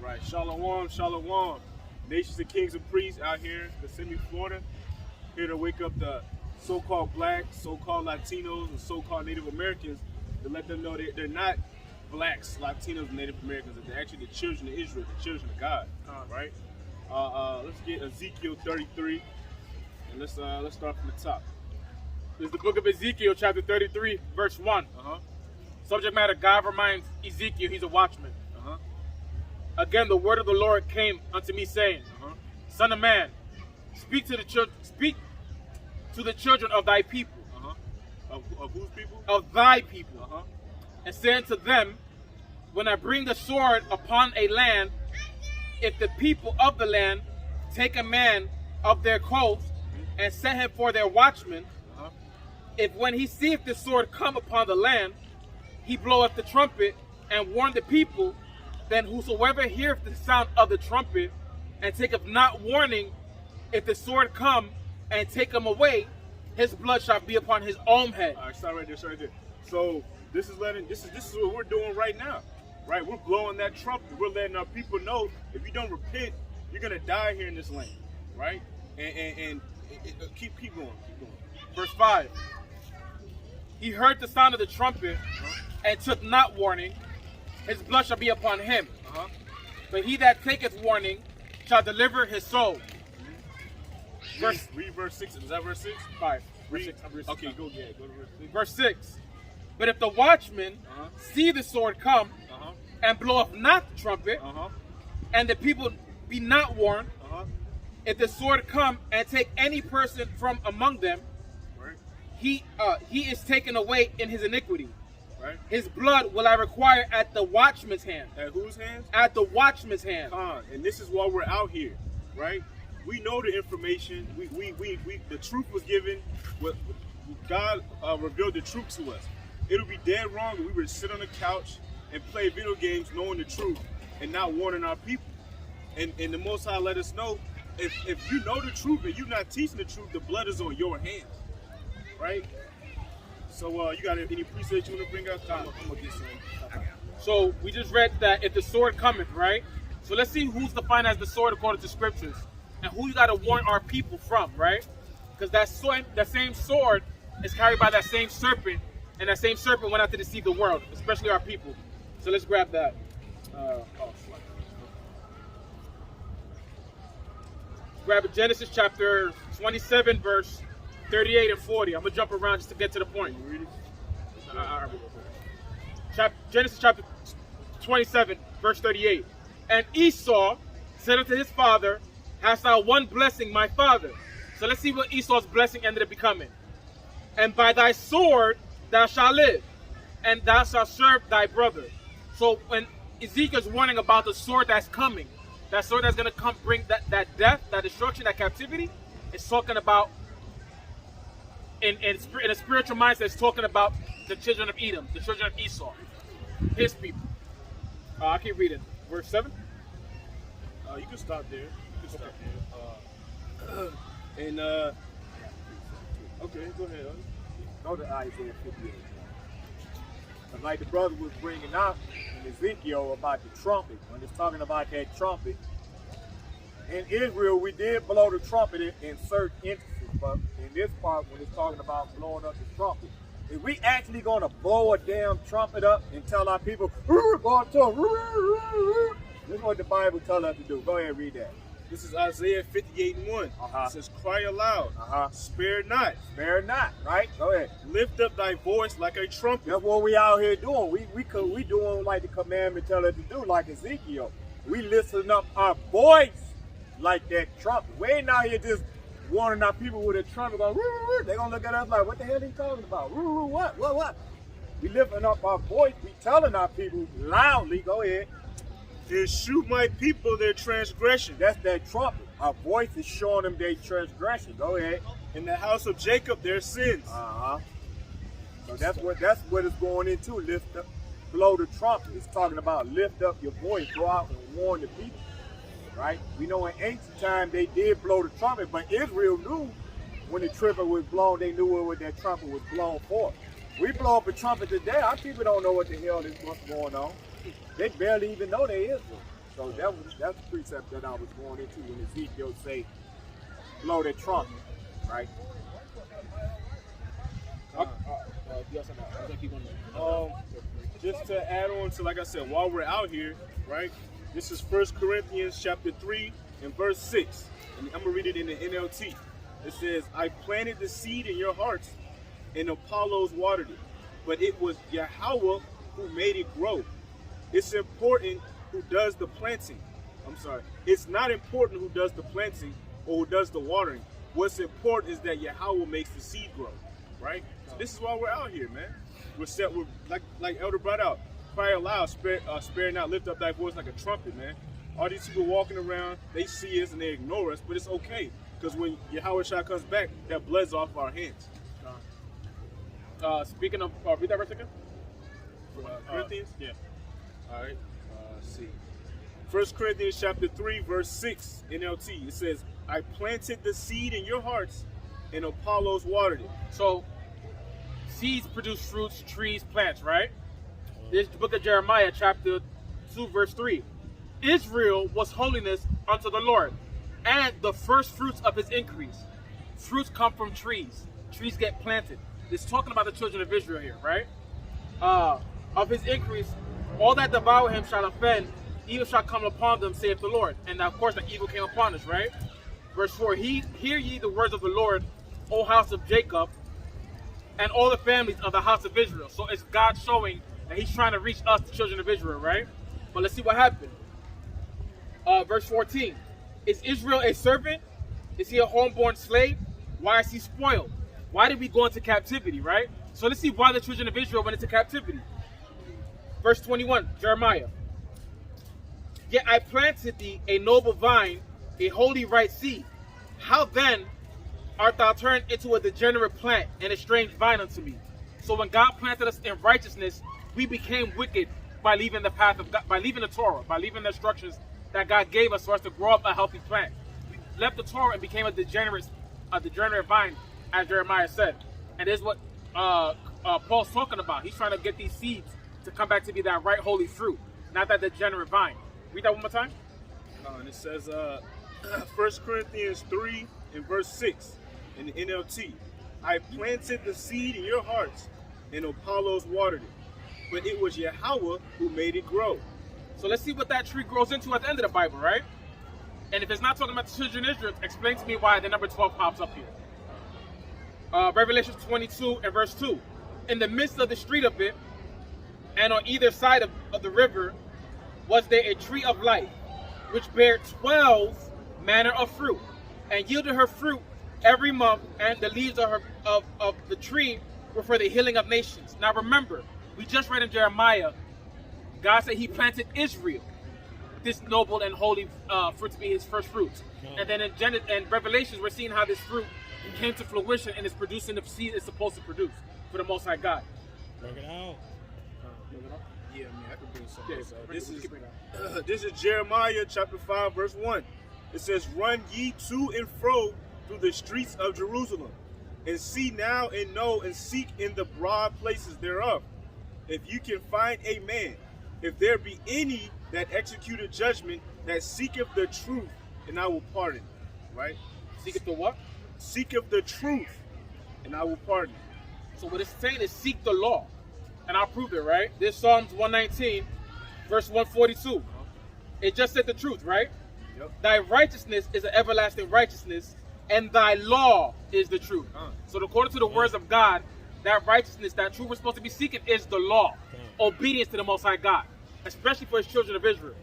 Right. Shalom, shalom. Nations and kings and priests out here in Kissimmee, Florida, here to wake up the so-called blacks, so-called Latinos, and so-called Native Americans to let them know they're not blacks, Latinos, and Native Americans. That they're actually the children of Israel, the children of God. Right. Let's get Ezekiel 33, and let's start from the top. This is the book of Ezekiel, chapter 33, verse 1. Subject matter: God reminds Ezekiel he's a watchman. Again, the word of the Lord came unto me, saying, Son of man, speak to the children of thy people. Of whose people? Of thy people. And say unto them, when I bring the sword upon a land, if the people of the land take a man of their coast and set him for their watchman, if when he seeth the sword come upon the land, he bloweth the trumpet and warn the people, then whosoever heareth the sound of the trumpet and taketh not warning, if the sword come and take him away, his blood shall be upon his own head. All right, stop right there. So this is what we're doing right now, right? We're blowing that trumpet. We're letting our people know if you don't repent, you're gonna die here in this land, right? And keep going. Verse 5. He heard the sound of the trumpet and took not warning, his blood shall be upon him. But he that taketh warning shall deliver his soul. Read verse 6. Is that verse 6? 5. Okay, go to verse 6. Verse 6. But if the watchman see the sword come and bloweth not the trumpet, and the people be not warned, if the sword come and take any person from among them, he is taken away in his iniquity. Right. His blood will I require at the watchman's hand. At whose hands? At the watchman's hand. And this is why we're out here, right? We know the information. The truth was given. God revealed the truth to us. It'll be dead wrong if we were to sit on the couch and play video games knowing the truth and not warning our people. And the Most High let us know, if you know the truth and you're not teaching the truth, the blood is on your hands, right? So you got any precepts you want to bring up? I'm gonna get some. So we just read that if the sword cometh, right? So let's see who's defined as the sword according to scriptures, and who you got to warn our people from, right? Because that same sword is carried by that same serpent, and that same serpent went out to deceive the world, especially our people. So let's grab that. Grab Genesis chapter 27, verse 38 and 40. I'm going to jump around just to get to the point. Genesis chapter 27, verse 38. And Esau said unto his father, hast thou one blessing, my father? So let's see what Esau's blessing ended up becoming. And by thy sword thou shalt live, and thou shalt serve thy brother. So when Ezekiel's warning about the sword that's coming, that sword that's going to come bring that death, that destruction, that captivity, it's talking about in a spiritual mindset, it's talking about the children of Edom, the children of Esau, his people. I keep reading. Verse 7? You can stop there. Okay, go ahead. Go to Isaiah 58. Like the brother was bringing out in Ezekiel about the trumpet, when it's talking about that trumpet. In Israel, we did blow the trumpet in certain instances, but in this part, when it's talking about blowing up the trumpet, is we actually going to blow a damn trumpet up and tell our people, go up to them, this is what the Bible tells us to do. Go ahead and read that. This is Isaiah 58 and 1. It says, cry aloud, spare not. Spare not, right? Go ahead. Lift up thy voice like a trumpet. That's what we out here doing. We doing like the commandment tell us to do, like Ezekiel. We listen up our voice like that trumpet. We ain't out here just warning our people with a trumpet going, they're going to look at us like, what the hell are you talking about? What? We lifting up our voice. We telling our people loudly, go ahead. And shoot my people their transgression. That's that trumpet. Our voice is showing them their transgression. Go ahead. In the house of Jacob their sins. So that's what it's going into. Lift up, blow the trumpet. It's talking about lift up your voice, go out and warn the people. Right? We know in ancient time they did blow the trumpet, but Israel knew when the trumpet was blown, they knew what that trumpet was blown for. We blow up a trumpet today, our people don't know what the hell is what's going on. They barely even know they Israel. So that's the precept that I was going into when Ezekiel say, blow the trumpet, right? Just to add on to, like I said, while we're out here, right? This is 1 Corinthians chapter 3 and verse 6. And I'm going to read it in the NLT. It says, I planted the seed in your hearts, and Apollos watered it. But it was Yahweh who made it grow. It's important who does the planting. It's not important who does the planting or who does the watering. What's important is that Yahweh makes the seed grow, right? So this is why we're out here, man. We're like Elder brought out, cry aloud, spare not, lift up thy voice like a trumpet, man. All these people walking around, they see us and they ignore us, but it's okay. Because when Yahweh Shah comes back, that blood's off our hands. Speaking of, read that verse again. Corinthians? Yeah. All right. Let's see. 1 Corinthians chapter 3, verse 6, NLT. It says, I planted the seed in your hearts, and Apollos watered it. So, seeds produce fruits, trees, plants, right? This is the book of Jeremiah, chapter 2, verse 3. Israel was holiness unto the Lord, and the first fruits of his increase. Fruits come from trees. Trees get planted. It's talking about the children of Israel here, right? Of his increase, all that devour him shall offend, evil shall come upon them, saith the Lord. And of course, the evil came upon us, right? Verse 4, hear ye the words of the Lord, O house of Jacob, and all the families of the house of Israel. So it's God showing that he's trying to reach us, the children of Israel, right? But let's see what happened. Verse 14, is Israel a servant? Is he a homeborn slave? Why is he spoiled? Why did we go into captivity, right? So let's see why the children of Israel went into captivity. Verse 21, Jeremiah. Yet I planted thee a noble vine, a holy right seed. How then art thou turned into a degenerate plant and a strange vine unto me? So when God planted us in righteousness, we became wicked by leaving the path of God, by leaving the Torah, by leaving the instructions that God gave us for us to grow up a healthy plant. We left the Torah and became a degenerate vine, as Jeremiah said. And this is what Paul's talking about. He's trying to get these seeds to come back to be that right holy fruit, not that degenerate vine. Read that one more time. And it says 1 Corinthians 3 and verse 6 in the NLT. I planted the seed in your hearts, and Apollos watered it. But it was Yahweh who made it grow. So let's see what that tree grows into at the end of the Bible, right? And if it's not talking about the children of Israel, explain to me why the number 12 pops up here. Revelation 22 and verse 2. In the midst of the street of it, and on either side of the river, was there a tree of life, which bare 12 manner of fruit, and yielded her fruit every month, and the leaves of the tree were for the healing of nations. Now remember, we just read in Jeremiah, God said he planted Israel, this noble and holy fruit to be his first fruits. And then in Revelations, we're seeing how this fruit came to fruition and is producing the seed it's supposed to produce for the Most High God. Bring it out. Yeah, man, I can bring something else. This is Jeremiah chapter 5, verse 1. It says, run ye to and fro through the streets of Jerusalem, and see now and know and seek in the broad places thereof, if you can find a man, if there be any that execute a judgment, that seeketh the truth, and I will pardon. Right? Seeketh the what? Seeketh the truth, and I will pardon. So what it's saying is seek the law. And I'll prove it, right? This Psalms 119, verse 142. It just said the truth, right? Yep. Thy righteousness is an everlasting righteousness, and thy law is the truth. So according to the words of God, that righteousness, that truth we're supposed to be seeking is the law. Obedience to the Most High God, especially for his children of Israel.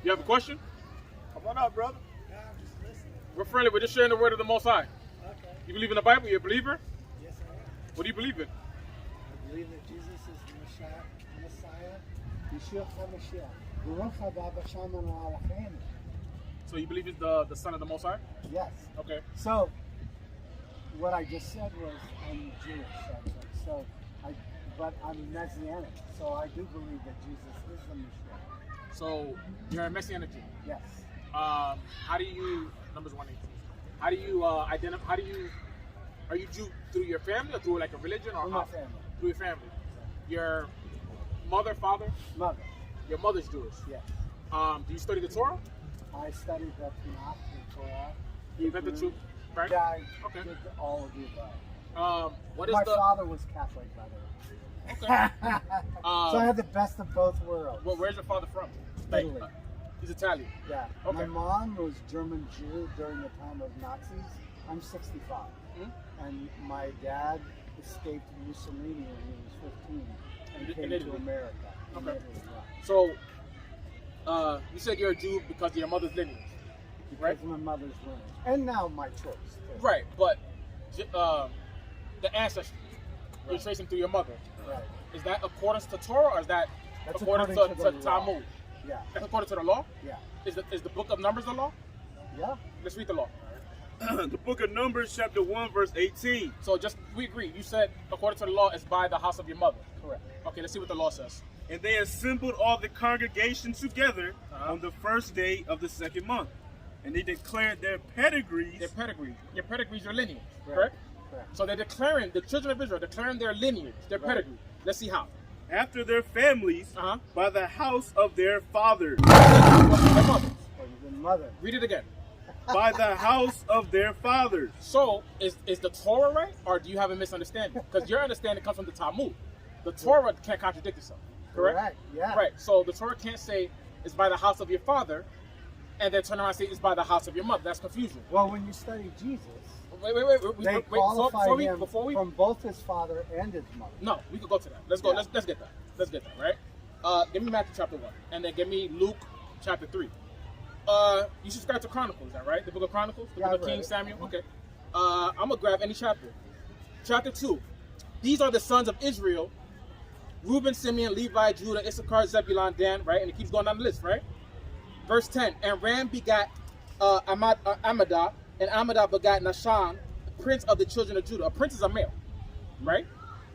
You have a question? Come on up, brother. Yeah, I'm just listening. We're friendly. We're just sharing the word of the Most High. Okay. You believe in the Bible? You're a believer? Yes, I am. What do you believe in? I believe that Jesus is the Messiah. Yeshua HaMashiach. Baruch haba b'shem Eloheinu. So you believe he's the son of the Most High? Yes. Okay. So, what I just said was I'm Jewish, but I'm Messianic, so I do believe that Jesus is the Messiah. So you're a Messianic Jew. Yes. How do you, Numbers 1:18, how do you identify, are you Jew through your family or through like a religion or Through my family. Through your family. Your mother, father? Mother. Your mother's Jewish. Yes. Do you study the Torah? I studied the Tanakh, the Torah. You read the Hebrew. truth, right? Yeah, I Okay. did all of the above. What is My the? father was Catholic, by the way. Okay. So I had the best of both worlds. Well, where's your father from? Like, Italy. he's Italian. Yeah. Okay. My mom was German Jew during the time of Nazis. I'm 65. And my dad escaped Mussolini when he was 15 and In came Italy. to America. In Okay. Italy, yeah. So, you said you're a Jew because of your mother's lineage, right? Because of my mother's lineage. And now my choice. Too. Right, but the ancestry you're Right. tracing through your mother, Right. is that according to Torah or is that That's according according to to the law. Talmud? Yeah. That's according to the law? Yeah. Is the book of Numbers the law? Yeah. Let's read the law. The book of Numbers, chapter 1, verse 18. So we agree. You said according to the law, it's by the house of your mother. Correct. Okay, let's see what the law says. And they assembled all the congregation together Uh-huh. on the first day of the second month. And they declared their pedigrees. Their pedigree. Your pedigree is your lineage, Right. correct? Correct. So they're declaring, the children of Israel, declaring their lineage, their Right. pedigree. Let's see how. After their families, Uh-huh. by the house of their fathers. Their mothers. Or the mother. Read it again. By the house of their fathers. So, is the Torah right, or do you have a misunderstanding? Because your understanding comes from the Talmud. The Torah can't contradict itself, correct? Yeah. Right. So the Torah can't say it's by the house of your father, and then turn around and say it's by the house of your mother. That's confusion. Well, when you study Jesus, Wait. they qualify him Before we from both his father and his mother. no, we could go to that. Let's go. Yeah. Let's get that. Let's get that. Right. Give me Matthew chapter 1, and then give me Luke chapter 3. You subscribe to Chronicles, is that right? The book of Chronicles, the Yeah, book I've of read King it. Samuel. Okay. I'm gonna grab any chapter. Chapter 2. These are the sons of Israel: Reuben, Simeon, Levi, Judah, Issachar, Zebulun, Dan. Right, and it keeps going down the list. Right. Verse 10. And Ram begat Amminadab, and Amminadab begat Nahshon, prince of the children of Judah. A prince is a male, right?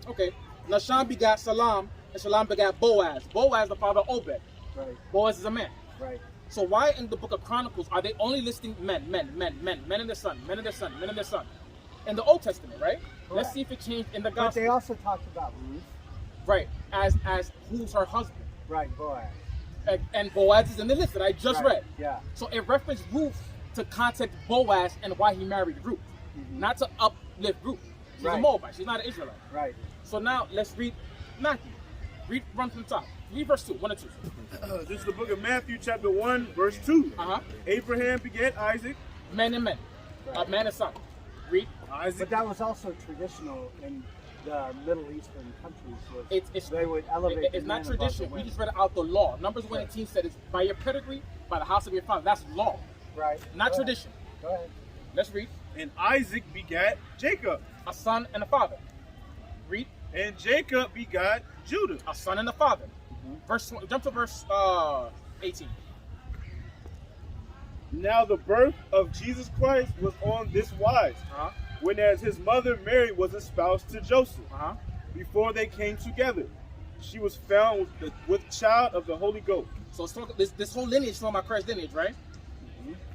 Okay. Nahshon begat Salam, and Salam begat Boaz. Boaz, the father of Obed. Right. Boaz is a man. Right. So why in the book of Chronicles are they only listing men and their son, men and their son, men and their son? In the Old Testament, right? Let's Correct. see if it changed in the But gospel. they also talked about Ruth. Right, as who's her husband. Right, Boaz. And Boaz is in the list that I just Right. read. Yeah. So it referenced Ruth to contact Boaz and why he married Ruth, not to uplift Ruth. She's a Right. Moabite, she's not an Israelite. Right. So now let's read Matthew. Run from the top. Read verse 2, 1 and 2. This is the book of Matthew, chapter 1, verse 2. Uh-huh. Abraham begat Isaac. Men and men. Right. Man and son. Read. Isaac. But that was also traditional in the Middle Eastern countries. Was It's they would elevate. it's the not men above the tradition. We women. just read out the law. Numbers 1:18 said it's by your pedigree, by the house of your father. That's law, Right. not Go ahead. tradition. Go ahead. Let's read. And Isaac begat Jacob. A son and a father. Read. And Jacob begat Judah. A son and a father. Jump to verse 18. Now the birth of Jesus Christ was on this wise. Uh-huh. Whenas his mother Mary was espoused to Joseph. Uh-huh. Before they came together, she was found with child of the Holy Ghost. So it's talking, this whole lineage is talking about Christ's lineage, right?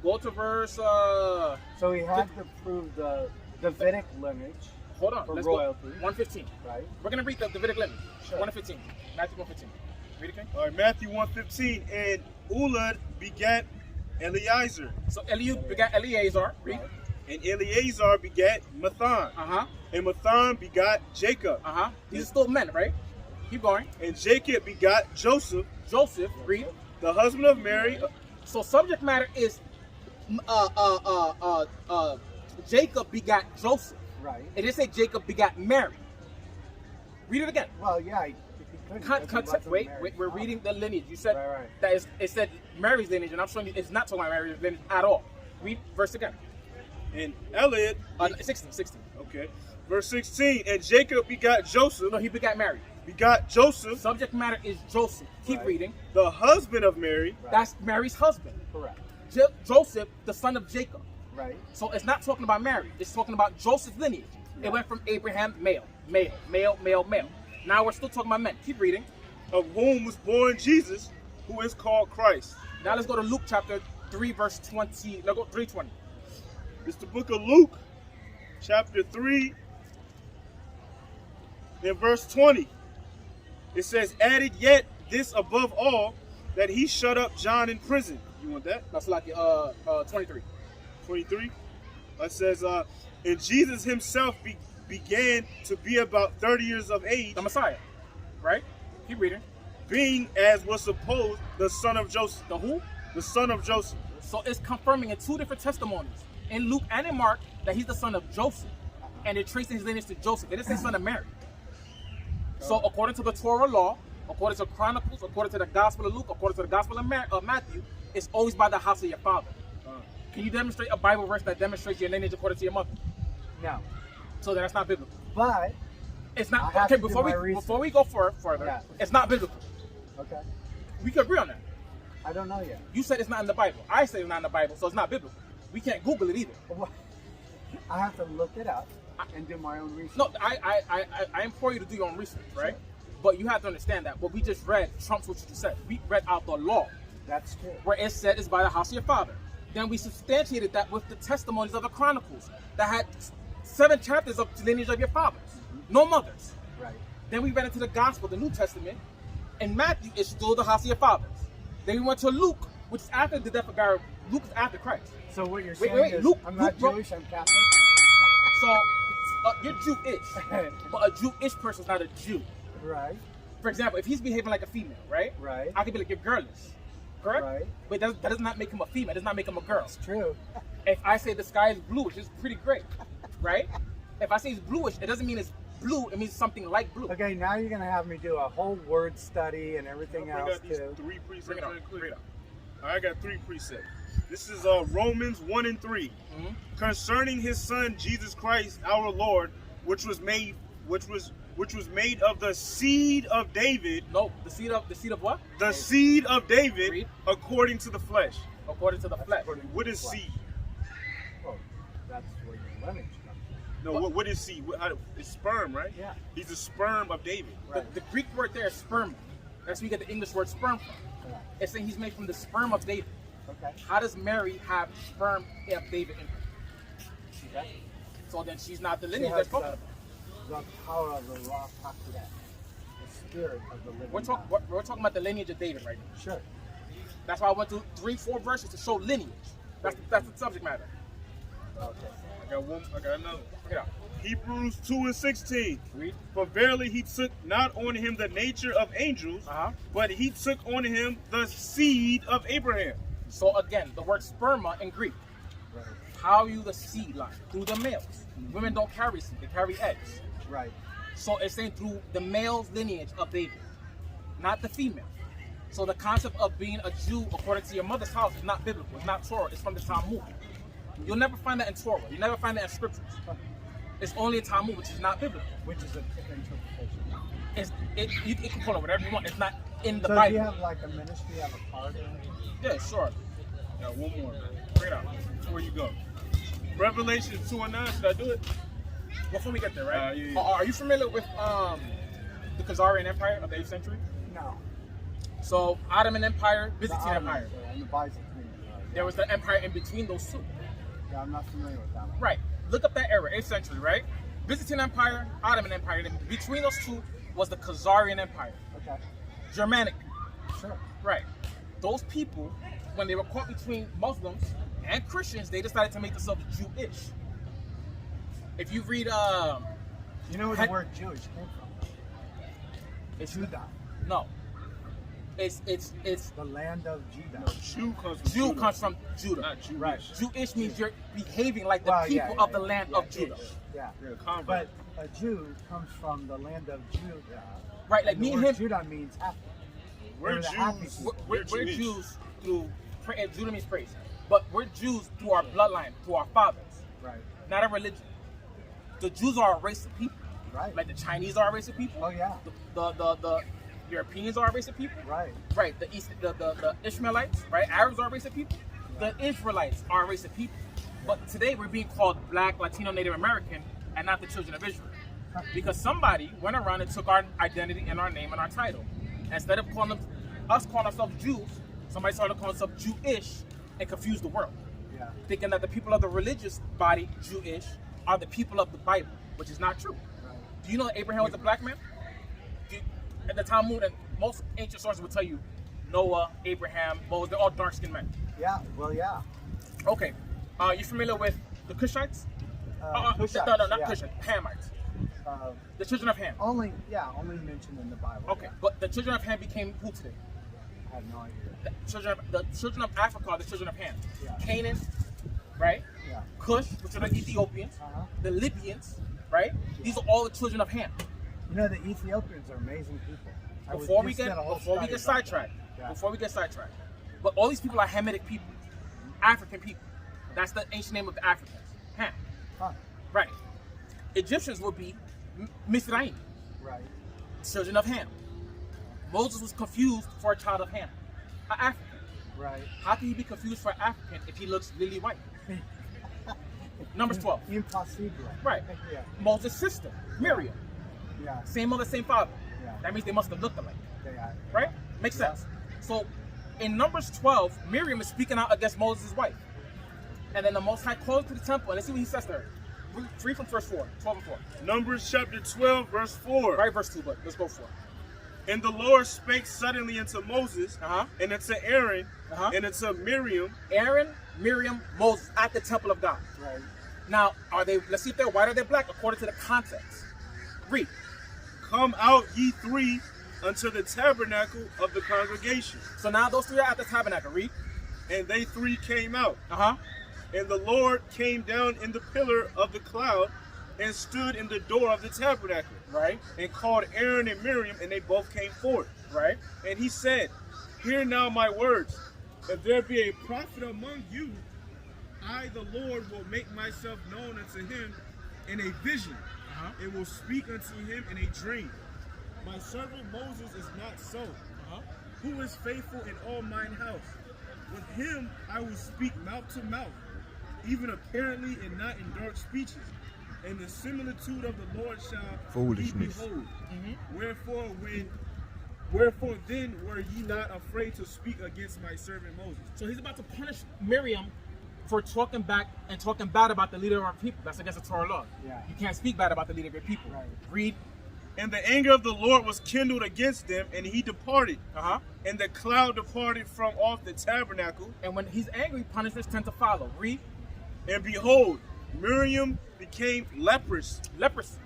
Go to verse. So he had to prove the Davidic lineage, Hold on. For Let's royalty. go. 115. right? We're gonna read the Davidic lineage. Sure. 115. Matthew 115. Read it, King. All right, Matthew 1:15. And Ulad begat Eliezer. So Eliud begat Eleazar. Read. Right. And Eleazar begat Mathan. Uh-huh. And Mathan begat Jacob. Uh-huh. These are still men, right? Keep going. And Jacob begat Joseph, Joseph. Read. the husband of Mary. So subject matter is Jacob begat Joseph. Right. It didn't say Jacob begat Mary. Read it again. Well, yeah. If he couldn't, because he wasn't Wait, married. we're reading the lineage. You said Right. that it said Mary's lineage, and I'm showing you it's not talking about Mary's lineage at all. Read verse again. And Eliad. 16. Okay. Verse 16. And Jacob begat Joseph. No, he begat Mary. Begot Joseph, Subject matter is Joseph. Keep Right. reading. the husband of Mary. Right. That's Mary's husband. Correct. Joseph, the son of Jacob. Right. So it's not talking about Mary. It's talking about Joseph's lineage. Yeah. It went from Abraham, male. Now we're still talking about men. Keep reading. Of whom was born Jesus, who is called Christ. Now let's go to Luke chapter 3, verse 20. Let's go 3:20. It's the book of Luke, chapter 3, and verse 20. It says, added yet this above all, that he shut up John in prison. You want that? That's like 23. 23. It says, and Jesus himself began to be about 30 years of age, The Messiah, right? Keep reading. being, as was supposed, the son of Joseph. The who? The son of Joseph. So it's confirming in two different testimonies, in Luke and in Mark, that he's the son of Joseph. And it traces his lineage to Joseph. It doesn't say son of Mary. So according to the Torah law, according to Chronicles, according to the Gospel of Luke, according to the Gospel of Matthew, it's always by the house of your father. Can you demonstrate a Bible verse that demonstrates your lineage according to your mother? No. So that's not biblical. But It's I not. have Okay, to do before my we research. go further, Yeah. it's not biblical. okay, We can agree on that. I don't know yet. You said it's not in the Bible. I said it's not in the Bible, so it's not biblical. We can't Google it either. I have to look it up and do my own research. No, I implore you to do your own research, right? But you have to understand that what we just read trumps what you just said. We read out the law, That's true. where it said it's by the house of your father. Then we substantiated that with the testimonies of the Chronicles that had 7 chapters of the lineage of your fathers, no mothers. Right. Then we read into the Gospel, the New Testament, and Matthew is still the house of your fathers. Then we went to Luke, which is after the death of God. Luke is after Christ. So what you're Wait, saying wait, is, Luke- I'm not Luke wrote- Jewish, I'm Catholic. So you're Jewish, but a Jewish person is not a Jew. Right. For example, if he's behaving like a female, right? Right. I could be like, you're girlish, correct? Right. But that does not make him a female. It does not make him a girl. It's true. If I say the sky is bluish, it's pretty great, right? If I say it's bluish, it doesn't mean it's blue. It means something like blue. Okay, now you're gonna have me do a whole word study and I'll everything bring else out these too. 3 precepts. Bring it on. real quick. Bring it on. I got 3 precepts. This is Romans 1 and 3. Mhm. Concerning his son Jesus Christ our Lord, which was made of the seed of David, No, the seed of what? the seed of David, Read. according to the flesh. According to the flesh. According to What the is flesh. seed? Well, that's where your lineage comes from. No, what is seed? It's sperm, right? Yeah. He's a sperm of David. Right. The Greek word there is sperm. That's where you get the English word sperm from. Yeah. It's saying he's made from the sperm of David. Okay. How does Mary have sperm of David in her? Okay. So then she's not the She lineage has that's spoken the about. power of the raw Hakodesh, the spirit of the living We're talking about the lineage of David right now. God. Sure. That's why I went through 3-4 verses to show lineage. That's the subject matter. Okay. I got another. Check it out. Hebrews 2 and 16. Read. For verily he took not on him the nature of angels, but he took on him the seed of Abraham. So again, the word sperma in Greek. Right. How you the seed line? Through the males. Women don't carry seed, they carry eggs. Right. So it's saying through the male's lineage of David, not the female. So the concept of being a Jew according to your mother's house is not biblical. It's not Torah. It's from the Talmud. You'll never find that in Torah. You never find that in scriptures. It's only in Talmud, which is not biblical. Which is an interpretation. You can call it whatever you want. It's not in the So Bible. do you have like a ministry, you have a card or anything? Yeah, sure. Got one more. Bring it out. Before you go. Revelation 2 and 9. Should I do it? Before we get there, right? Yeah. Are you familiar with the Khazarian Empire of the 8th century? No. So Ottoman Empire, The Byzantine Ottomans, Empire. and the Byzantine. There was the empire in between those two. Yeah, I'm not familiar with that one. Right. Look up that era, 8th century, right? Byzantine Empire, Ottoman Empire. And between those two was the Khazarian Empire. Okay. Germanic. Sure. Right. Those people, when they were caught between Muslims and Christians, they decided to make themselves Jewish. If you read, You know where the word Jewish came from? it's Judah. No. It's The land of Judah. Jew comes from Jew Judah. comes from Judah. Not Jewish. Right. Jewish means you're behaving like the Well, people of the land of Judah. Yeah. Yeah, convert. But a Jew comes from the land of Judah. Right, like And me the and word him, Judah means happy. We're We're the happy Jews. people. we're Jewish. Jews through, Judah means praise, but we're Jews through our bloodline, through our fathers, Right. not a religion. The Jews are a race of people, Right. like the Chinese are a race of people, Oh yeah. the Europeans are a race of people, Right. right? The Ishmaelites, right? Arabs are a race of people. The Israelites are a race of people. But today we're being called Black, Latino, Native American, and not the children of Israel. Because somebody went around and took our identity and our name and our title. Instead of calling us calling ourselves Jews, somebody started calling themselves Jewish and confused the world. Yeah. Thinking that the people of the religious body, Jewish, are the people of the Bible, which is not true. Right. Do you know that Abraham was a black man? In the Talmud and most ancient sources will tell you Noah, Abraham, Moses, they're all dark-skinned men. Yeah, well, yeah. Okay. You familiar with the Cushites? Cushites, no, not yeah. Cushites. Hamites. Uh, The children of Ham. only mentioned in the Bible. Okay, but the children of Ham became who today? I have no idea. The children of Africa are the children of Ham. Yeah. Canaan, right? Yeah. Cush, which are the Ethiopians. Uh-huh. The Libyans, right? These are all the children of Ham. You know, the Ethiopians are amazing people. Before we get sidetracked, but all these people are Hamitic people, African people. That's the ancient name of the Africans, Ham. Huh. Right. Egyptians would be Mizraim, Right. children of Ham. Moses was confused for a child of Ham, an African. Right. How can he be confused for an African if he looks lily white? Numbers 12. Impossible. Right. Yeah. Moses' sister, Miriam. Yeah. Same mother, same father. Yeah. That means they must have looked alike. They are. Right? Makes sense. So in Numbers 12, Miriam is speaking out against Moses' wife. And then the Most High calls her to the temple. And let's see what he says to her. Read from verse 4. 12 and 4. Numbers chapter 12, verse 4. Right, verse 2, but let's go for it. And the Lord spake suddenly unto Moses, Uh-huh. and unto Aaron, Uh-huh. and unto Miriam. Aaron, Miriam, Moses at the temple of God. Right. Now, let's see if they're white or they're black according to the context. Read. Come out ye three unto the tabernacle of the congregation. So now those three are at the tabernacle. Read. And they three came out. Uh-huh. And the Lord came down in the pillar of the cloud and stood in the door of the tabernacle. Right. And called Aaron and Miriam, and they both came forth. Right. And he said, Hear now my words. If there be a prophet among you, I, the Lord, will make myself known unto him in a vision, Uh-huh. and will speak unto him in a dream. My servant Moses is not so, Uh-huh. who is faithful in all mine house. With him I will speak mouth to mouth, even apparently and not in dark speeches. And the similitude of the Lord shall Foolishness. ye behold. Mm-hmm. Wherefore then were ye not afraid to speak against my servant Moses? So he's about to punish Miriam for talking back and talking bad about the leader of our people. That's against the Torah law. Yeah. You can't speak bad about the leader of your people. Right. Read. And the anger of the Lord was kindled against them, and he departed. Uh-huh. And the cloud departed from off the tabernacle. And when he's angry, punishments tend to follow. Read. And behold, Miriam became leprous, Leprosy.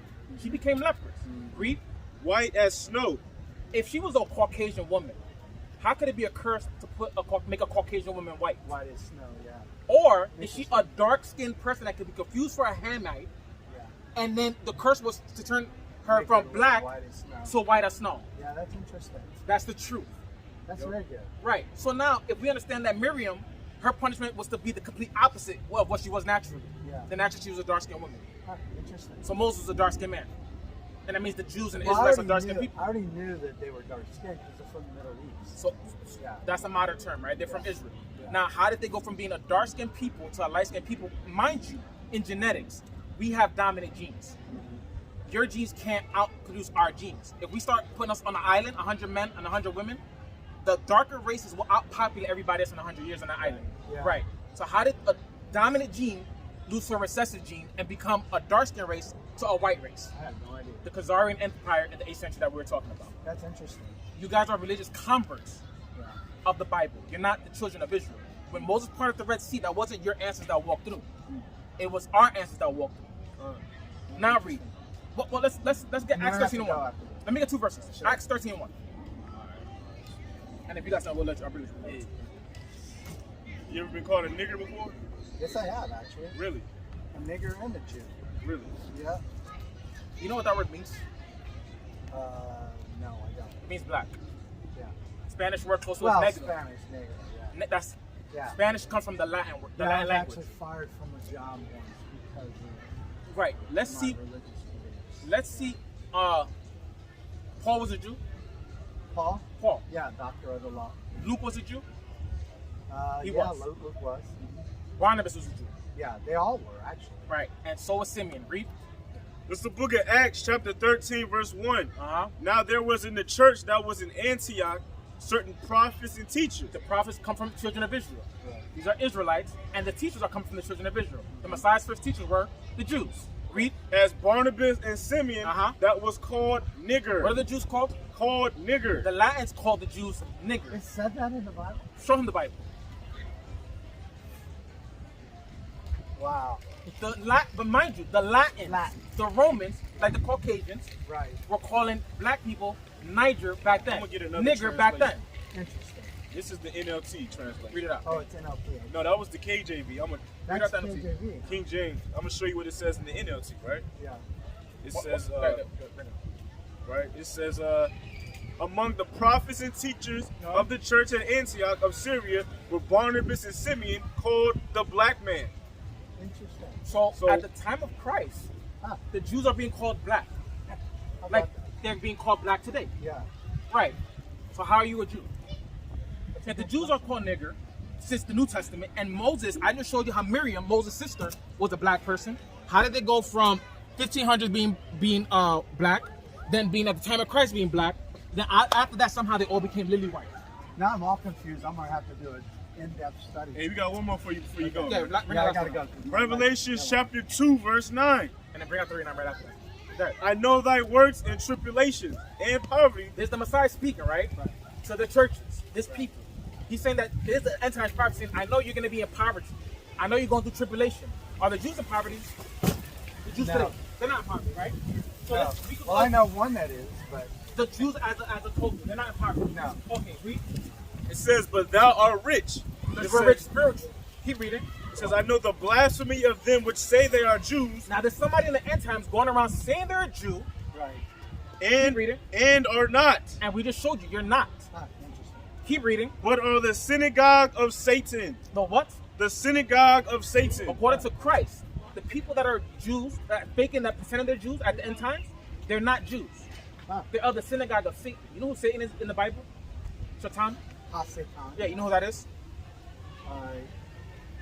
She became leprous. Read. white as snow. If she was a Caucasian woman, how could it be a curse to make a Caucasian woman white? White as snow. Yeah. Or is she a dark-skinned person that could be confused for a Hamite, Yeah. and then the curse was to turn her Make from it black white as snow. to white as snow? Yeah, that's interesting. That's the truth. That's very good. Right. So now, if we understand that Miriam, her punishment was to be the complete opposite of what she was naturally. Yeah. Then naturally she was a dark-skinned woman. Huh, interesting. So Moses was a dark-skinned man. And that means the Jews and the Well, Israelites are dark-skinned people. I already knew that they were dark skinned because they're from the Middle East. So Yeah. that's a modern term, right? They're from Israel. Yeah. Now, how did they go from being a dark-skinned people to a light-skinned people? Mind you, in genetics, we have dominant genes. Your genes can't outproduce our genes. If we start putting us on an island, 100 men and 100 women, the darker races will outpopulate everybody else in 100 years on that island. Yeah. Right. So how did a dominant gene lose to a recessive gene and become a dark-skinned race to a white race? I have no idea. The Khazarian Empire in the 8th century that we were talking about. That's interesting. You guys are religious converts Yeah. of the Bible. You're not the children of Israel. When Moses parted the Red Sea, that wasn't your ancestors that walked through. It was our ancestors that walked through. Now read. Well, let's get Acts 13 and 1. Let me get 2 verses. Sure. Acts 13 and 1. And if you guys know, we'll let you. I'll bring it. You ever been called a nigger before? Yes, I have actually. Really? A nigger and a Jew. Really? Yeah. You know what that word means? No, I don't. It means black. Yeah. Spanish word close to Well, negro. Spanish nigger. Yeah. That's Yeah. Spanish comes from the Latin word, the Yeah, I Latin was language. actually fired from a job once because of Right. Let's my see. religious beliefs. Let's see. Paul was a Jew. Paul? Paul. Yeah, doctor of the law. Luke was a Jew. He was. Luke was. Barnabas was a Jew. Yeah, they all were actually. Right. And so was Simeon. Read. It's the book of Acts, chapter 13, verse 1. Uh-huh. Now there was in the church that was in Antioch certain prophets and teachers. The prophets come from the children of Israel. Right. These are Israelites, and the teachers are coming from the children of Israel. The Messiah's first teachers were the Jews. Read. As Barnabas and Simeon, Uh-huh. that was called nigger. What are the Jews called? called nigger. The Latins called the Jews It niggers. said that in the Bible? Show him the Bible. Wow. But mind you, the Latins, Latin. the Romans, like the Caucasians, Right. were calling black people Niger back then. I'm gonna get another Nigger back then. translation. Interesting. This is the NLT translation. Read it out. Oh, it's NLP. No, that was the KJV. Read That's out that NLT. KJV. King James. I'm gonna show you what it says in the NLT, right? Yeah. It What- says, what- bring it. right? It says, among the prophets and teachers of the church at Antioch of Syria were Barnabas and Simeon, called the black man. Interesting. So, So- at the time of Christ, Huh. the Jews are being called black. How about Like that? they're being called black today. Yeah. Right. So how are you a Jew? If the Jews are called nigger since the New Testament, and Moses, I just showed you how Miriam, Moses' sister, was a black person. How did they go from 1500s being black, then being at the time of Christ being black, then after that somehow they all became lily white? Now I'm all confused. I'm gonna have to do an in-depth study. Hey, we got one more for you before you go. Yeah, man. bring Yeah, that I out gotta for go. now. Revelation chapter 2, verse 9. And then bring out 39 right after that. There. I know thy works and tribulations and poverty. There's the Messiah speaking, right? To the churches, this people. He's saying that there's the end times prophecy. Saying, I know you're going to be in poverty. I know you're going through tribulation. Are the Jews in poverty? The Jews No. today, they're not in poverty, right? So No. we could Well, go- I know one that is, but the Jews as a total, they're not in poverty. No. Okay, read. It says, but thou art rich. They It were says, rich spiritually. Keep reading. it says, I know the blasphemy of them which say they are Jews Now there's somebody in the end times going around saying they're a Jew, right. and, reading. and are not, and we just showed you you're not. Huh, interesting. Keep reading. but are the synagogue of Satan. The what? The synagogue of Satan. According to Christ, the people that are Jews, that are faking that percent of their Jews at the end times, they're not Jews. Huh. They are the synagogue of Satan. You know who Satan is in the Bible? Satan? Hasatan. Yeah, you know who that is?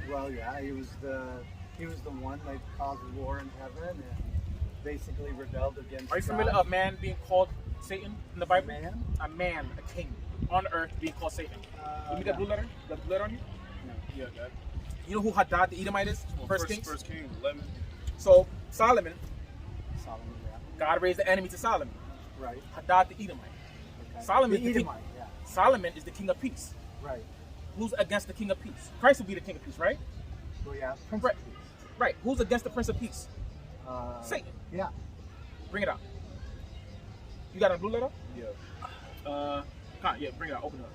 Well, yeah, he was the one that caused war in heaven and basically rebelled against. Are you familiar God. of a man being called Satan in the Bible? Man? A man, a king on earth being called Satan. Give me that no. blue letter. The blue letter on you. Yeah, that. You know who Hadad the Edomite is? First Kings. First Kings 11. So Solomon, Solomon, yeah. God raised the enemy to Solomon. Right. Hadad the Edomite. Okay. Solomon the is the king. Edomite, yeah. Solomon is the king of peace. Right. Who's against the king of peace? Christ will be the king of peace, right? Well, yeah. Prince Right. of Peace. Right. Who's against the prince of peace? Satan. Yeah. Bring it out. You got a blue letter? Yeah. Yeah, bring it out. Open it up.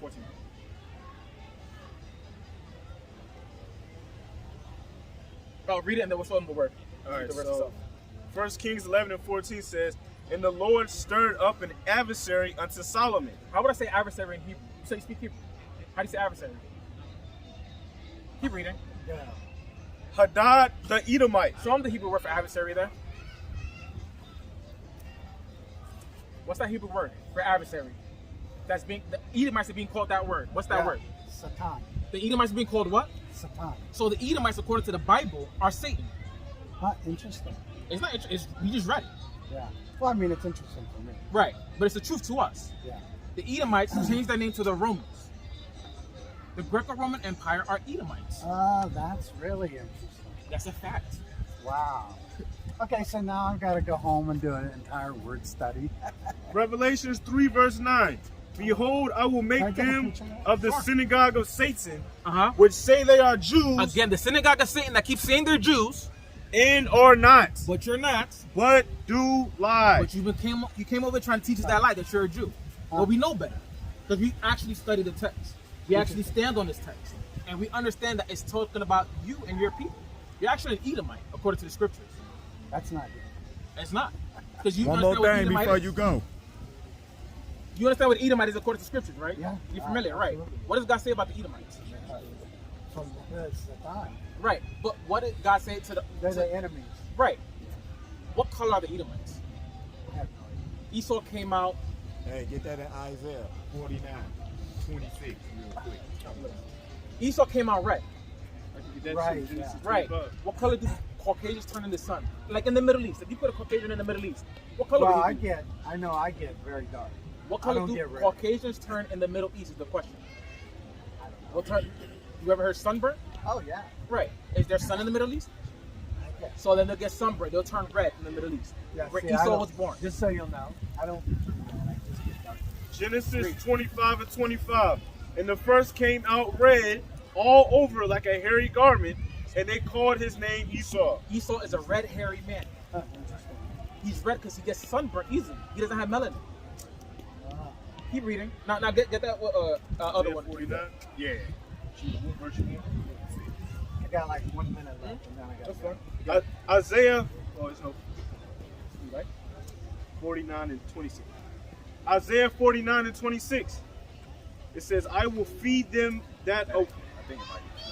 14. Oh, read it and then we'll show them the word. All right, The rest so itself. 1 Kings 11 and 14 says, and the Lord stirred up an adversary unto Solomon. How would I say adversary in Hebrew? You say you speak Hebrew. How do you say adversary? Keep reading. Yeah. Hadad the Edomite. Show them the Hebrew word for adversary there. What's that Hebrew word for adversary? That's being the Edomites are being called that word. What's that Yeah. word? Satan. The Edomites are being called what? Satan. So the Edomites, according to the Bible, are Satan. Huh, interesting. It's not. It's we just read it. Yeah. Well, I mean, it's interesting for me. Right, but it's the truth to us. Yeah. The Edomites changed their name to the Romans. The Greco-Roman Empire are Edomites. That's really interesting. That's a fact. Wow. Okay, so now I've got to go home and do an entire word study. Revelations 3 verse 9. Behold, I will Can I make get a them picture of that? of the Sure. synagogue of Satan, Uh-huh. which say they are Jews, Again, the synagogue of Satan that keeps saying they're Jews, and are not, but you're not. but do lie. But you came over trying to teach us that lie that you're a Jew. Well, we know better because we actually study the text. We actually stand on this text, and we understand that it's talking about you and your people. You're actually an Edomite according to the scriptures. That's not good. It's not because you One understand more what thing Edomite before is. you go. You understand what Edomite is according to scriptures, right? Yeah. You're familiar, right? Absolutely. What does God say about the Edomites? From the Satan. Right, but what did God say to the? They're to- the enemies. right. What color are the Edomites? I have no idea. Esau came out. Hey, get that in Isaiah 49, 26 real quick. Esau came out red. Right, yeah. Right. What color do Caucasians turn in the sun? Like in the Middle East. If you put a Caucasian in the Middle East, what color Well, would he be? I know I get very dark. What I color don't do get red. Caucasians turn in the Middle East is the question. I don't know. What turn? You ever heard sunburn? Oh, yeah. Right. Is there sun in the Middle East? I guess. So then they'll get sunburned. They'll turn red in the Middle East. Yeah, Where see, I Esau don't- was born. Just so you'll know, I don't. Genesis 25 and 25. And the first came out red all over like a hairy garment, and they called his name Esau. Esau is a red, hairy man. He's red because he gets sunburned easily. He doesn't have melanin. Keep reading. Now get that other one. 49? Yeah. I got like 1 minute left, and then I got. That's fine. Isaiah, oh, it's no. Right? 49 and 26. Isaiah 49 and 26. It says, I will feed them that. Oh, I think it might be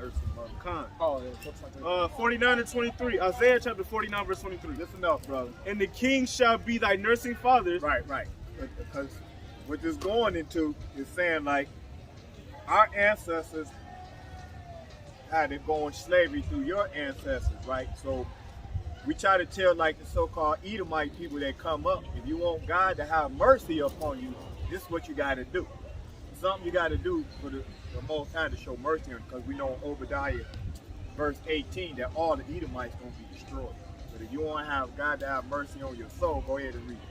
23. Khan. Oh, yeah. 49 and 23. Isaiah chapter 49, verse 23. Listen up, brother. And the king shall be thy nursing fathers. Right. Because what this going into is saying like our ancestors had to go in slavery through your ancestors, right? So we try to tell like the so-called Edomite people that come up, if you want God to have mercy upon you, this is what you got to do. Something you got to do for the Most High to show mercy on, because we know in Obadiah verse 18 that all the Edomites going to be destroyed. But if you want to have God to have mercy on your soul, go ahead and read it.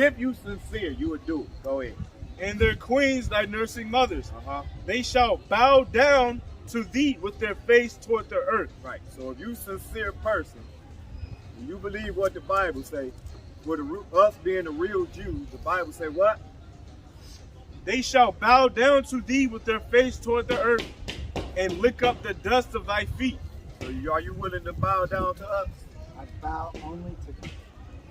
If you sincere, you would do it. Go ahead. And their queens thy nursing mothers. They shall bow down to thee with their face toward the earth. Right. So if you sincere person, and you believe what the Bible say, for us being the real Jews, the Bible say what? They shall bow down to thee with their face toward the earth and lick up the dust of thy feet. So are you willing to bow down to us? I bow only to thee.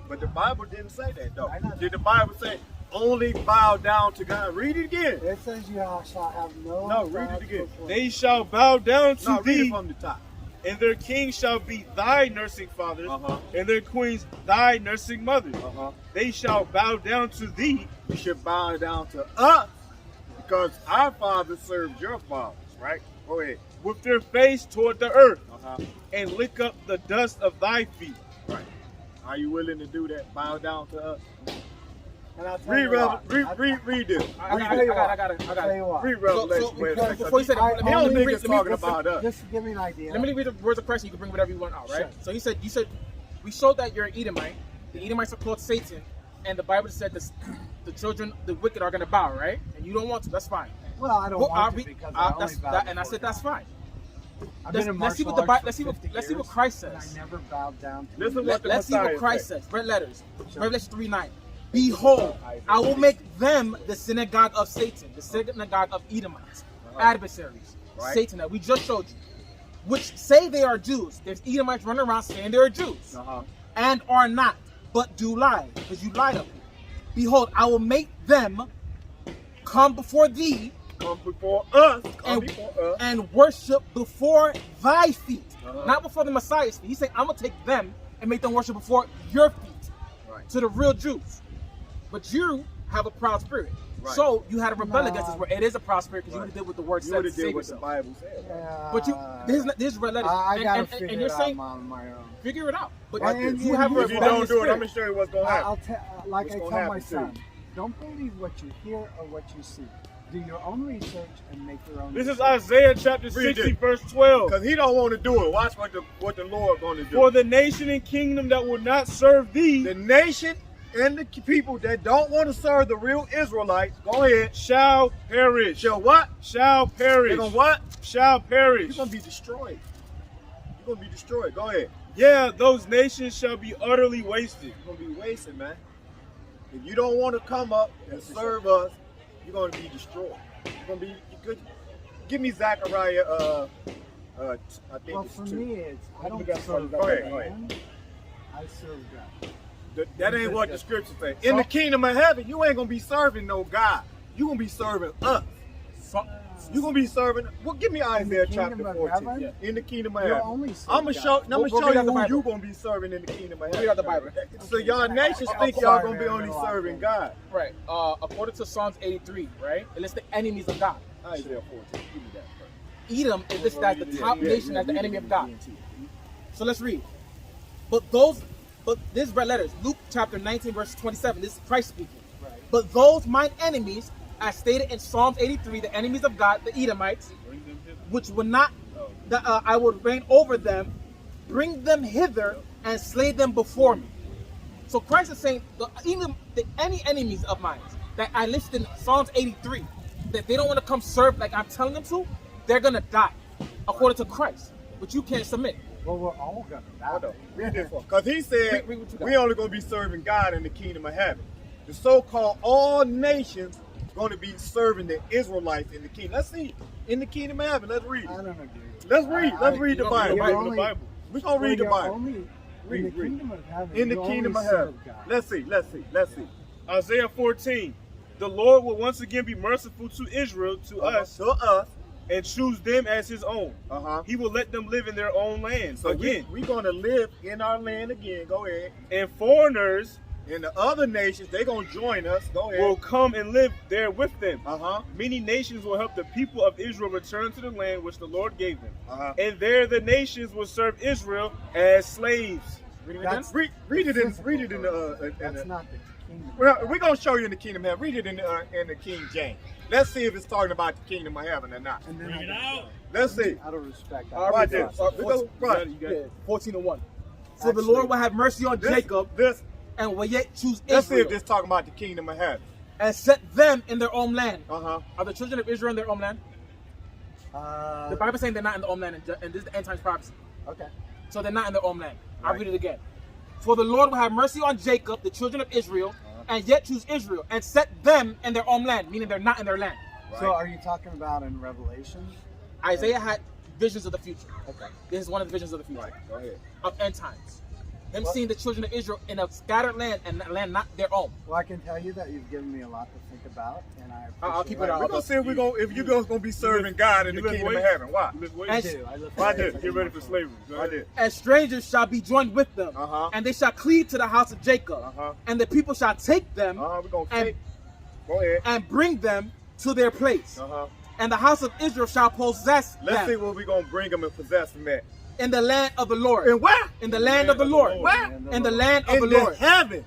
But the Bible didn't say that though. I know. Did the Bible say only bow down to God? Read it again. It says you shall have no. No, read it again. They shall bow down to No, read it thee, from the top. and their king shall be thy nursing fathers, and their queens thy nursing mothers. They shall bow down to thee. You should bow down to us because our fathers served your fathers, right? Go ahead. With their face toward the earth, and lick up the dust of thy feet. Right. Are you willing to do that? Bow down to us? And I'll tell you what. Read this. I got it. Read Revelation. So before you said I that, They don't let me think read. it's talking about us. Just to give me an idea. Let me read the words of Christ. You can bring whatever you want out, right? Sure. So you said we showed that you're an Edomite. The Edomites are called Satan, and the Bible said the children, the wicked, are going to bow, right? And you don't want to. That's fine. Well, I don't want to because I only bow and I said that's fine. I've been in Let's see what martial arts for let's see 50 what years, Christ and says. I never bowed down to Listen you. what the Let's see what Messiah Christ said. says. Red letters. Sure. Revelation 3:9. Behold, I will make them the synagogue of Satan, the synagogue of Edomites, adversaries, Right. Satan that we just showed you, which say they are Jews. There's Edomites running around saying they're Jews, and are not, but do lie, because you lied up here. Behold, I will make them come before thee Come before us. Come before us. and worship before thy feet, not before the Messiah's feet. He's saying, I'm going to take them and make them worship before your feet, Right. to the real Jews. But you have a proud spirit. Right. So you had to rebel against this word. It is a proud spirit because you would have did what the word You said would to have save did what the yourself. Bible said. Yeah. But this is red letters. I gotta and figure you're it saying, out on my own. figure it out. But And you have a If you don't rebellious do it, I'm spirit. going to show you what's going to happen. I'll tell, like What's I gonna tell happen my to son, don't believe what you hear or what you see. Do your own research and make your own. This is decision. Isaiah chapter Read 60, it. verse 12. Because he don't want to do it. Watch what the Lord going to do. For the nation and kingdom that will not serve thee The nation and the people that don't want to serve the real Israelites, go ahead. shall perish. Shall what? Shall perish. They're going to what? Shall perish. You're going to be destroyed. You're going to be destroyed. Go ahead. Yeah, those nations shall be utterly wasted. You're going to be wasted, man. If you don't want to come up and serve us, you're going to be destroyed. You're going to be good. Give me Zechariah, I think Well, it's for 2. me, it's I don't got serve Go ahead, go ahead. man. I serve God. That ain't what the scripture says. In the kingdom of heaven, you ain't going to be serving no God. You're going to be serving us. You're going to be serving. Well, give me Isaiah chapter kingdom of 14. heaven? In the kingdom of You'll heaven. only serve I'm going to show, God. I'm gonna We'll show read you out the who Bible. you're going to be serving in the kingdom of Read heaven. out the Bible. So y'all nations think y'all going to be only serving God. Right. According to Psalms 83, right? It lists the enemies of God. Isaiah 14. Give me that first. Edom is listed as the top nation as the enemy of God. Yeah. So let's read. But this is red letters. Luke chapter 19, verse 27. This is Christ speaking. Right. But those mine enemies, as stated in Psalms 83, the enemies of God, the Edomites, which would not, I would reign over them, bring them hither and slay them before me. So Christ is saying, any enemies of mine that I listed in Psalms 83, that they don't want to come serve like I'm telling them to, they're going to die, according to Christ. But you can't submit. Well, we're all gonna die. Read this one. Because he said Read what you got. we only going to be serving God in the kingdom of heaven. The so-called all nations going to be serving the Israelites in the kingdom. Let's see. In the kingdom of heaven. Let's read I it. don't know, dude. Let's read. Let's read the Bible. You're only- We're going to read the You're Bible. only in Read, the read. kingdom of heaven. In the you kingdom only of heaven. serve God. Let's see. Let's see. Let's see. Isaiah 14. The Lord will once again be merciful to Israel, to us, To us. and choose them as his own. He will let them live in their own land. So Again, we're going to live in our land again. Go ahead. and foreigners And the other nations, they're going to join us. Go ahead. will come and live there with them. Uh-huh. Many nations will help the people of Israel return to the land which the Lord gave them. Uh-huh. And there the nations will serve Israel as slaves. Read it That's in That's not the kingdom. Well, we're going to show you in the kingdom of heaven. Read it in the King James. Let's see if it's talking about the kingdom of heaven or not. And then Bring it out. Let's see. Out of respect, All Watch right, this. so- We go- right. You got it. 14:1. For the Actually, Lord will have mercy on Jacob This, and will yet choose let's see Israel if this talking about the kingdom of heaven. and set them in their own land. Uh-huh. Are the children of Israel in their own land? The Bible is saying they're not in their own land, and this is the end times prophecy. okay. So they're not in their own land. I'll Right. read it again. For the Lord will have mercy on Jacob, the children of Israel, and yet choose Israel and set them in their own land, meaning they're not in their land. So are you talking about in Revelation? Isaiah had visions of the future. Okay. This is one of the visions of the future. Right. Go ahead. Of end times. Them Well- seeing the children of Israel in a scattered land and a land not their own. Well, I can tell you that you've given me a lot to think about, and I appreciate I'll keep it Right. out. We're going to see if you're going to be serving God in the You lift kingdom of weights? heaven. Why? You lift weights? And I do. I live Why for did? it. Get ready for slavery. Go I ahead. did. And strangers shall be joined with them, Uh-huh. and they shall cleave to the house of Jacob, Uh-huh. and the people shall take them We're going to and, take. Go ahead. and bring them to their place. Uh-huh. And the house of Israel shall possess Let's see them where we're going to bring them and possess them at. in the land of the Lord. And where? In the land of the Lord. Where? In the land of In the the Lord. heaven.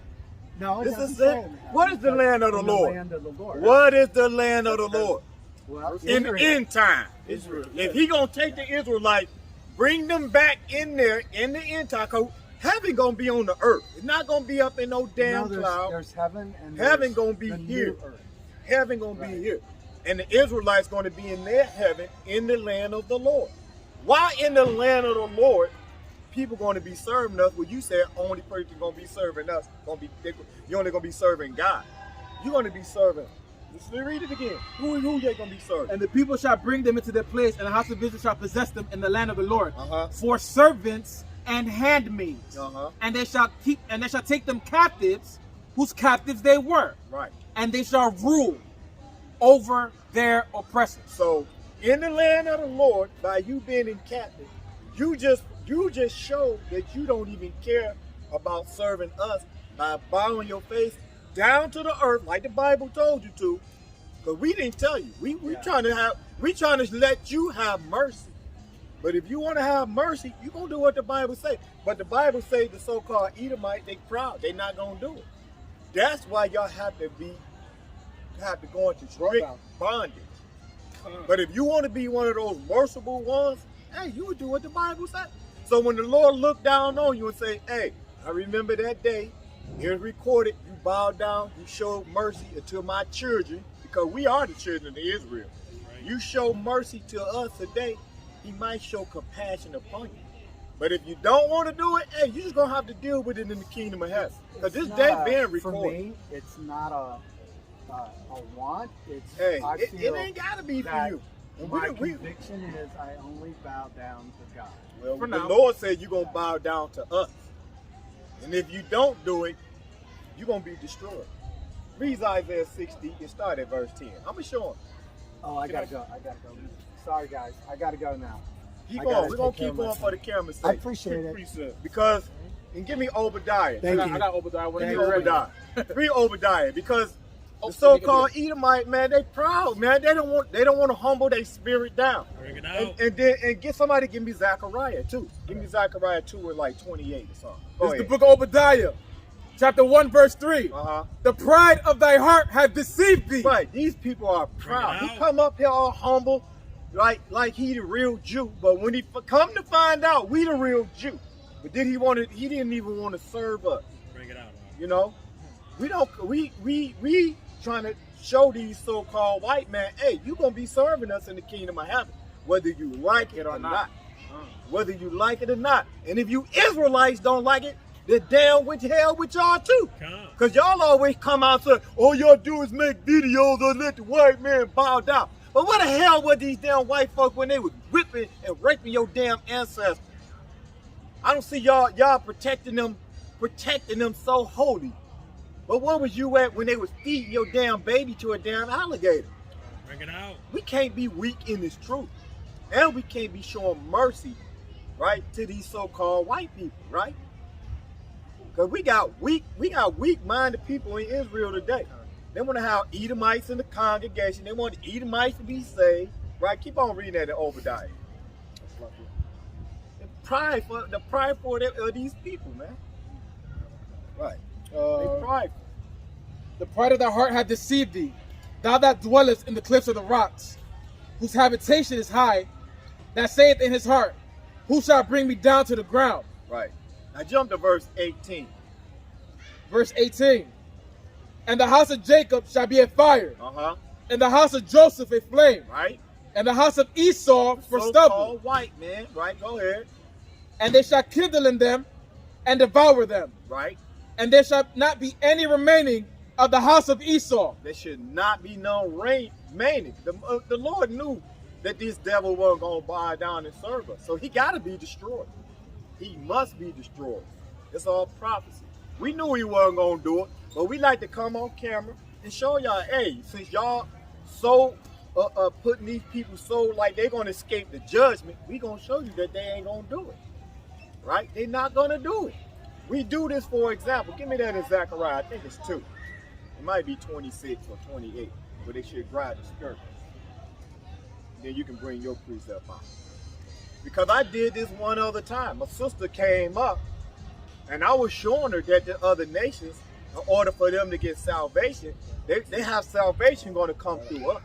No, it This doesn't is say it. in heaven. What is the land of the In Lord? land of the Lord. What is the land of the Lord? Well, In the Israel. end time. Israel. If he gonna take the Israelites, bring them back in there in the end time, cause heaven gonna be on the earth. It's not gonna be up in no damn No, cloud. there's heaven and Heaven there's gonna be the here. new earth. Heaven gonna Right. be here, and the Israelites gonna be in their heaven in the land of the Lord. Why in the land of the Lord? People gonna be serving us. Well, you said only person gonna be serving us. You're only gonna be serving God. You're gonna be serving. Just read it again. Who they gonna be serving? And the people shall bring them into their place, and the house of Israel shall possess them in the land of the Lord. Uh-huh. For servants and handmaids. Uh-huh. And they shall take them captives, whose captives they were. Right. And they shall rule over their oppressors. So in the land of the Lord, by you being in captive, you just show that you don't even care about serving us by bowing your face down to the earth like the Bible told you to. Because we didn't tell you. We trying to let you have mercy. But if you want to have mercy, you're gonna do what the Bible say. But the Bible say the so-called Edomite, they proud. They not gonna do it. That's why y'all have to go into strict bondage. But if you want to be one of those merciful ones, hey, you would do what the Bible said. So when the Lord looked down on you and say, hey, I remember that day, here's recorded, you bowed down, you showed mercy to my children, because we are the children of Israel. You show mercy to us today, he might show compassion upon you. But if you don't want to do it, hey, you're just going to have to deal with it in the kingdom of heaven. Because this day being recorded. For me, it's not a want. It's Hey, I it feel ain't got to be for that you. And my we- conviction is I only bow down to God. Well, For the now. Lord said you're going to bow down to us. And if you don't do it, you're going to be destroyed. Read Isaiah 60 and start at verse 10. I'm going to show him. Oh, I gotta go. Sorry, guys. I gotta go now. Keep I gotta on. We're going to take care keep of on myself. for the camera's sake. I appreciate it. Precept. Because, and give me Obadiah. Thank I you. got Obadiah. When Give me you're ready. Obadiah. Read Obadiah. Because Oh, the so-called Edomite, man, they proud, man. They don't want to humble their spirit down. Bring it out. And get somebody give me Zechariah too. Give me Zechariah 2 and like 28 or something. Go This is the ahead. book of Obadiah, chapter 1, verse 3. Uh-huh. The pride of thy heart hath deceived thee. Right, these people are proud. Bring it He out. come up here all humble, like he the real Jew. But when he come to find out, we the real Jew. But he didn't even want to serve us. Bring it out. You know, we trying to show these so-called white men, hey, you're gonna be serving us in the kingdom of heaven, whether you like it or not. Whether you like it or not. And if you Israelites don't like it, they're down with hell with y'all too. Because y'all always come out and say, all y'all do is make videos or let the white man bow down. But what the hell were these damn white folk when they was whipping and raping your damn ancestors? I don't see y'all protecting them so holy. But where was you at when they was feeding your damn baby to a damn alligator? Bring it out. We can't be weak in this truth. And we can't be showing mercy, right, to these so-called white people, right? Because we got weak-minded people in Israel today. They want to have Edomites in the congregation. They want the Edomites to be saved, right? Keep on reading that in Obadiah. The pride of these people, man. Right. They prideful. The pride of thy heart hath deceived thee, thou that dwellest in the cliffs of the rocks, whose habitation is high, that saith in his heart, who shall bring me down to the ground? Right. Now jump to verse 18. Verse 18. And the house of Jacob shall be a fire, and the house of Joseph a flame, right? And the house of Esau for stubble. White man, right? Go ahead. And they shall kindle in them and devour them, right? And there shall not be any remaining of the house of Esau. There should not be no remaining. The Lord knew that this devil wasn't going to bow down and serve us. So he got to be destroyed. He must be destroyed. It's all prophecy. We knew he wasn't going to do it, but we like to come on camera and show y'all, hey, since y'all so putting these people so like they're going to escape the judgment, we going to show you that they ain't going to do it. Right? They're not going to do it. We do this, for example. Give me that in Zechariah. I think it's 2. It might be 26 or 28, where they should grab the skirt. Then you can bring your precept out. Because I did this one other time. My sister came up, and I was showing her that the other nations, in order for them to get salvation, they have salvation going to come through us.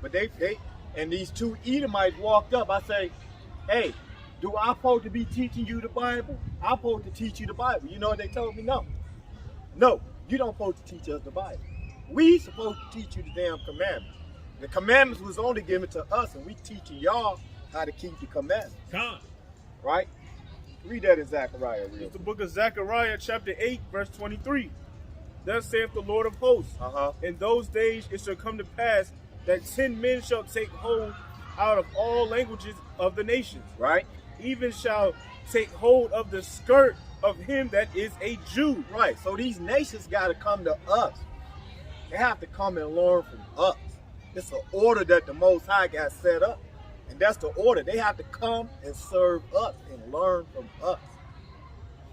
But and these 2 Edomites walked up. I say, hey, do I supposed to be teaching you the Bible? I'm supposed to teach you the Bible. You know what they told me? No. No, you don't supposed to teach us the Bible. We supposed to teach you the damn commandments. The commandments was only given to us, and we teaching y'all how to keep the commandments. Right? Read that in Zechariah. It's the book of Zechariah, chapter 8, verse 23. Thus saith the Lord of hosts, in those days it shall come to pass that 10 men shall take hold out of all languages of the nations. Right? Even shall take hold of the skirt of him that is a Jew. Right. So these nations got to come to us. They have to come and learn from us. It's an order that the Most High got set up. And that's the order. They have to come and serve us and learn from us.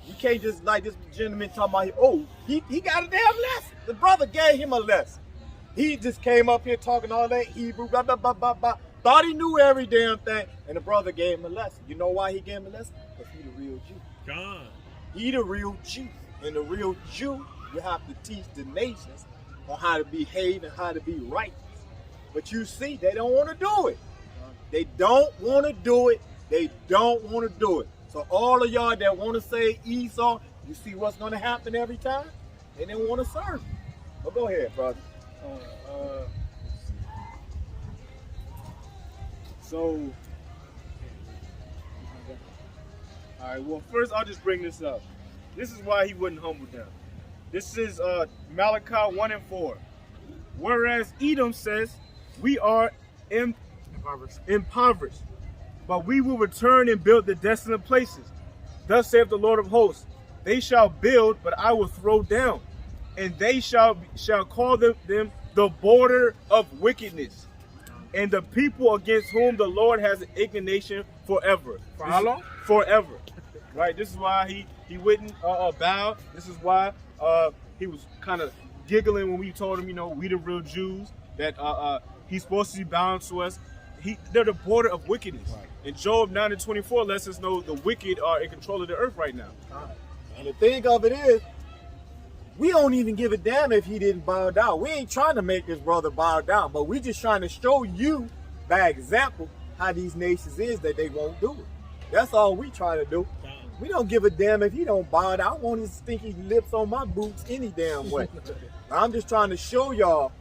You can't just like this gentleman talking about, oh, he got a damn lesson. The brother gave him a lesson. He just came up here talking all that Hebrew, blah, blah, blah, blah, blah. Thought he knew every damn thing. And the brother gave him a lesson. You know why he gave him a lesson? Because he the real Jew. He the real Jew. And the real Jew, you have to teach the nations on how to behave and how to be righteous. But you see, they don't want to do it. They don't want to do it. They don't want to do it. So all of y'all that want to say Esau, you see what's going to happen every time? They didn't want to serve you. But go ahead, brother. So, all right, well, first I'll just bring this up. This is why he wouldn't humble down. This is Malachi 1 and 4. Whereas Edom says, we are impoverished, but we will return and build the desolate places. Thus saith the Lord of hosts, they shall build, but I will throw down, and they shall call them the border of wickedness, and the people against whom the Lord has an indignation forever. For how long? Forever. Right? This is why he wouldn't bow. This is why he was kind of giggling when we told him, you know, we the real Jews, that he's supposed to be bound to us. They're the border of wickedness. Right. And Job 9 and 24 lets us know the wicked are in control of the earth right now. And the thing of it is, we don't even give a damn if he didn't bow down. We ain't trying to make this brother bow down, but we just trying to show you by example how these nations is that they won't do it. That's all we trying to do. We don't give a damn if he don't bow it. I want his stinky lips on my boots any damn way. I'm just trying to show y'all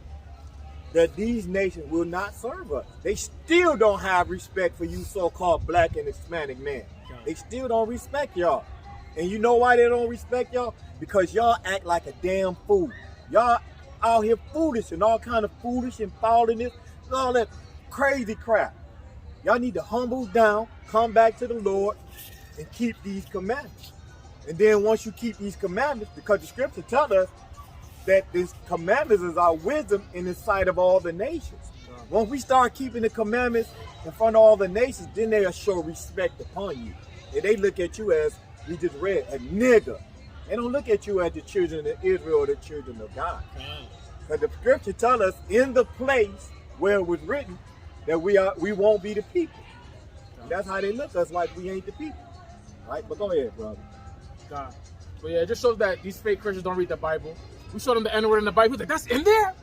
that these nations will not serve us. They still don't have respect for you so-called black and Hispanic men. They still don't respect y'all. And you know why they don't respect y'all? Because y'all act like a damn fool. Y'all out here foolish and all kind of foolish and foolishness and all that crazy crap. Y'all need to humble down, come back to the Lord, and keep these commandments. And then once you keep these commandments, because the scripture tells us that this commandments is our wisdom in the sight of all the nations. Once we start keeping the commandments in front of all the nations, then they'll show respect upon you. And they look at you as, we just read, a nigger. They don't look at you as the children of Israel or the children of God. Because the scripture tells us in the place where it was written that we won't be the people. And that's how they look at us, like we ain't the people. Right? But go ahead, brother. God. But yeah, it just shows that these fake Christians don't read the Bible. We showed them the N-word in the Bible. He's like, that's in there?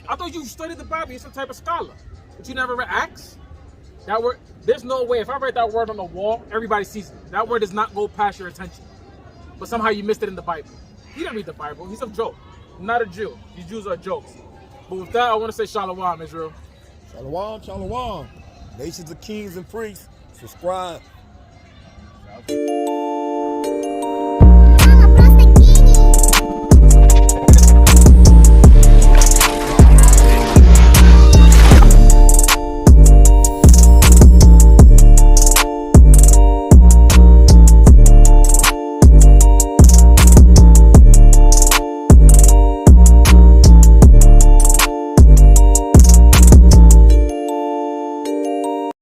I thought you studied the Bible. You're some type of scholar. But you never read Acts? That word, there's no way. If I write that word on the wall, everybody sees it. That word does not go past your attention. But somehow you missed it in the Bible. He didn't read the Bible. He's a joke. Not a Jew. These Jews are jokes. But with that, I want to say Shalom, Israel. Shalom, shalom. Nations of kings and priests, subscribe.